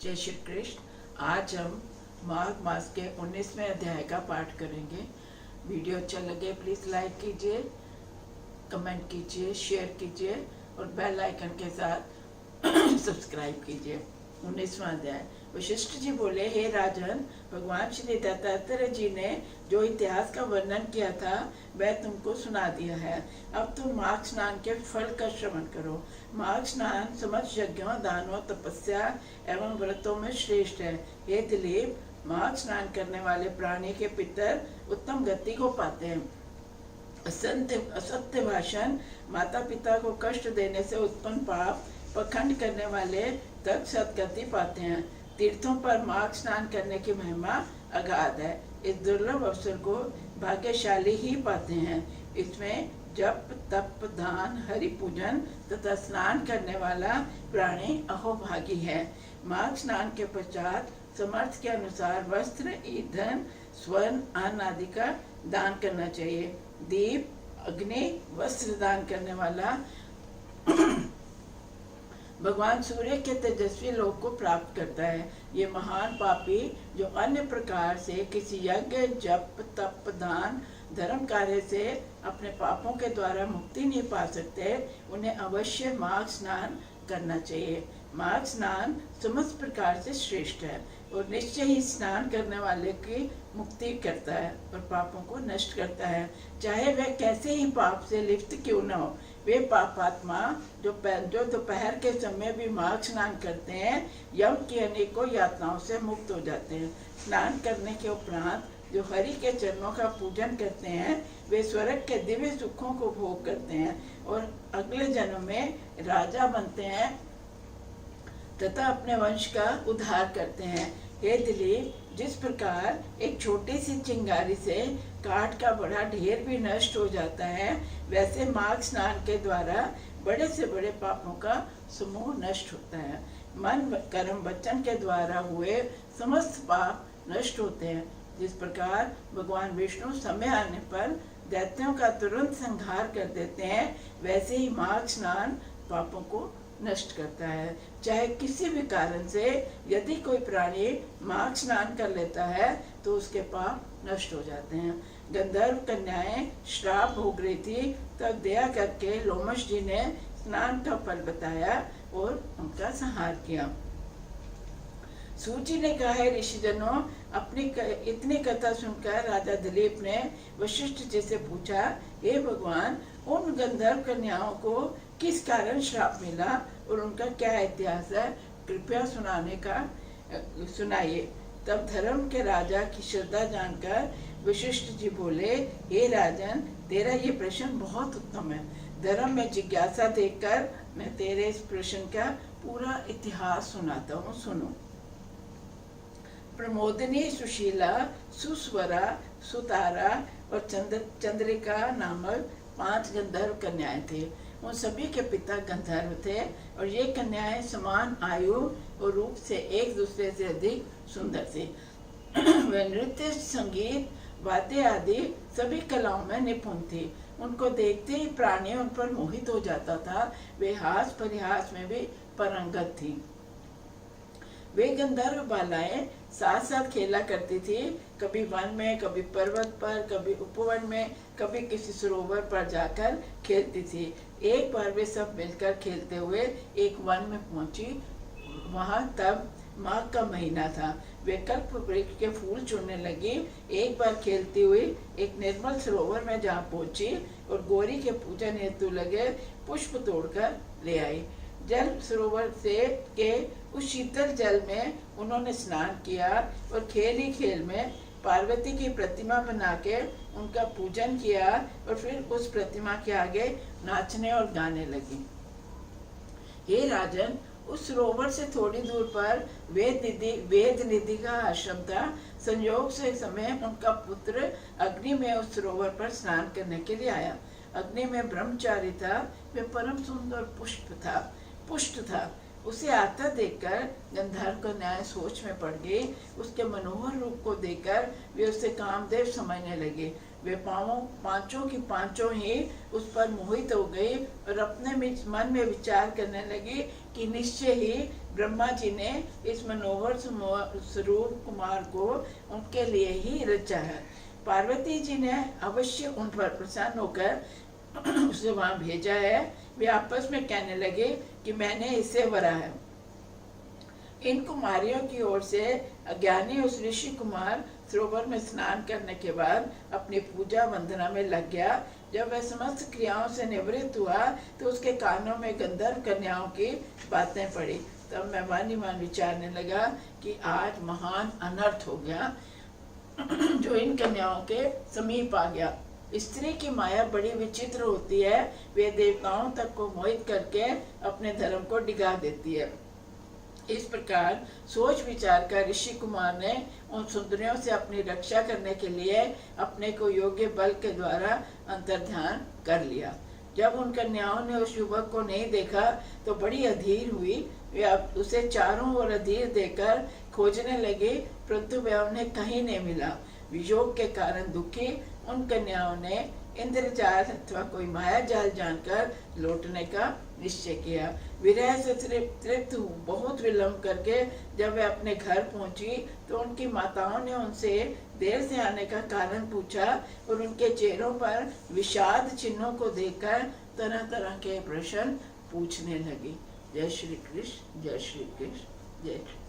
जय श्री कृष्ण। आज हम माघ मास के 19वें अध्याय का पाठ करेंगे। वीडियो अच्छा लगे प्लीज लाइक कीजिए, कमेंट कीजिए, शेयर कीजिए और बेल आइकन के साथ सब्सक्राइब कीजिए। 19वां अध्याय। वशिष्ठ जी बोले, हे राजन, भगवान श्री दत्तात्रेय जी ने जो इतिहास का वर्णन किया था वह तुमको सुना दिया है। अब तुम माघ स्नान के फल का श्रवण करो। माघ स्नान समस्त यज्ञों, दानों, तपस्या एवं व्रतों में श्रेष्ठ है। हे दिलीप, माघ स्नान करने वाले प्राणी के पितर उत्तम गति को पाते हैं। असत्य भाषण, माता पिता को कष्ट देने से उत्पन्न पाप, पखंड करने वाले तक सदगति पाते हैं। तीर्थों पर माघ स्नान करने की महिमा अगाध है। इस दुर्लभ अवसर को भाग्यशाली ही पाते हैं। इसमें जप, तप, दान, हरि पूजन तथा स्नान करने वाला प्राणी अहोभागी है। माघ स्नान के पश्चात समर्थ के अनुसार वस्त्र, ईंधन, स्वर्ण, अन्न आदि का दान करना चाहिए। दीप, अग्नि, वस्त्र दान करने वाला भगवान सूर्य के तेजस्वी लोक को प्राप्त करता है। ये महान पापी जो अन्य प्रकार से किसी यज्ञ, जप, तप, दान, धर्म कार्य से अपने पापों के द्वारा मुक्ति नहीं पा सकते, उन्हें अवश्य माघ स्नान करना चाहिए। माघ स्नान समस्त प्रकार से श्रेष्ठ है और निश्चय ही स्नान करने वाले की मुक्ति करता है और पापों को नष्ट करता है, चाहे वह कैसे ही पाप से लिप्त क्यों न हो। वे पापात्मा जो दोपहर के समय भी माघ स्नान करते हैं, यम की अनेकों यातनाओं से मुक्त हो जाते हैं। स्नान करने के उपरांत जो हरि के चरणों का पूजन करते हैं, वे स्वर्ग के दिव्य सुखों को भोग करते हैं और अगले जन्म में राजा बनते हैं तथा अपने वंश का उद्धार करते हैं। हे दिलीप, जिस प्रकार एक छोटी सी चिंगारी से काठ का बड़ा ढेर भी नष्ट हो जाता है, वैसे माघ स्नान के द्वारा बड़े से बड़े पापों का समूह नष्ट होता है। मन, कर्म, वचन के द्वारा हुए समस्त पाप नष्ट होते हैं। जिस प्रकार भगवान विष्णु समय आने पर दैत्यों का तुरंत संहार कर देते हैं, वैसे ही माघ स्नान पापों को नष्ट करता है। चाहे किसी भी कारण से यदि कोई प्राणी माघ स्नान कर लेता है तो उसके पाप नष्ट हो जाते हैं। गंधर्व कन्याएं श्राप भोग रही थी, तब दया करके लोमश जी ने स्नान का फल बताया और उनका संहार किया। सूची ने कहा, है ऋषिजनों, अपनी इतनी कथा सुनकर राजा दिलीप ने वशिष्ठ जी से पूछा, हे भगवान, उन गंधर्व कन्याओं को किस कारण श्राप मिला और उनका क्या इतिहास है, कृपया सुनाइए। तब धर्म के राजा की श्रद्धा जानकर वशिष्ठ जी बोले, हे राजन, तेरा ये प्रश्न बहुत उत्तम है। धर्म में जिज्ञासा देखकर मैं तेरे इस प्रश्न का पूरा इतिहास सुनाता हूँ, सुनो। प्रमोदिनी, सुशीला, सुस्वरा, सुतारा और चंद्रिका नामक 5 गंधर्व कन्याएं थे। उन सभी के पिता गंधर्व थे और ये कन्याएं समान आयु और रूप से एक दूसरे से अधिक सुंदर थी। वे नृत्य, संगीत, वाद्य आदि सभी कलाओं में निपुण थी। उनको देखते ही प्राणी उन पर मोहित हो जाता था। वे हास परिहास में भी पारंगत थी। वे गंधर्व बालाएं साथ साथ खेला करती थी, कभी वन में, कभी पर्वत पर, कभी उपवन में, कभी किसी सरोवर पर जाकर खेलती थी। एक बार वे सब मिलकर खेलते हुए एक वन में पहुंची। वहां तब माघ का महीना था। वे कल्प वृक्ष के फूल चुनने लगी। एक बार खेलती हुई एक निर्मल सरोवर में जा पहुंची और गौरी के पूजन हेतु लगे पुष्प तोड़कर ले आई। जल सरोवर से के उस शीतल जल में उन्होंने स्नान किया और खेल ही खेल में पार्वती की प्रतिमा बना के उनका पूजन किया और फिर उस प्रतिमा के आगे नाचने और गाने लगी। हे राजन, उस सरोवर से थोड़ी दूर पर वेद निधि का आश्रम था। संयोग से समय उनका पुत्र अग्नि में उस सरोवर पर स्नान करने के लिए आया। अग्नि में ब्रह्मचारी था। वे परम सुंदर पुष्ट था। उसे आता देखकर गंधर्व कन्याएं सोच में पड़ गई। उसके मनोहर रूप को देखकर वे उसे कामदेव समझने लगे। वे पांचों की पांचों ही उस पर मोहित हो गई और अपने मन में विचार करने लगी कि निश्चय ही ब्रह्मा जी ने इस मनोहर स्वरूप कुमार को उनके लिए ही रचा है। पार्वती जी ने अवश्य उन पर प्रसन्न होकर उसे वहां भेजा है। वे आपस में कहने लगे कि मैंने इसे वरा है। इन कुमारियों की ओर से अज्ञानी उस ऋषि कुमार सरोवर में स्नान करने के बाद अपनी पूजा वंदना में लग गया। जब वह समस्त क्रियाओं से निवृत्त हुआ तो उसके कानों में गंधर्व कन्याओं की बातें पड़ी। तब मैं मन ही मन विचारने लगा कि आज महान अनर्थ हो गया जो इन कन्याओं के समीप आ गया। स्त्री की माया बड़ी विचित्र होती है। वे देवताओं तक को मोहित करके अपने धर्म को डिगा देती है। इस प्रकार सोच विचार कर ऋषि कुमार ने उन सुंदरियों से अपनी रक्षा करने के लिए अपने को योग्य बल के द्वारा अंतर्ध्यान कर लिया। जब उन कन्याओं ने उस युवक को नहीं देखा तो बड़ी अधीर हुई। वे उसे चारों ओर अधीर देकर खोजने लगे, परंतु वह उन्हें कहीं नहीं मिला। वियोग के कारण दुखी उन कन्याओं ने इंद्रजाल अथवा कोई माया जाल जानकर लौटने का निश्चय किया। विरह से तृप्त बहुत विलंब करके जब वे अपने घर पहुंची तो उनकी माताओं ने उनसे देर से आने का कारण पूछा और उनके चेहरों पर विषाद चिन्हों को देखकर तरह तरह के प्रश्न पूछने लगी। जय श्री कृष्ण, जय श्री कृष्ण, जय श्री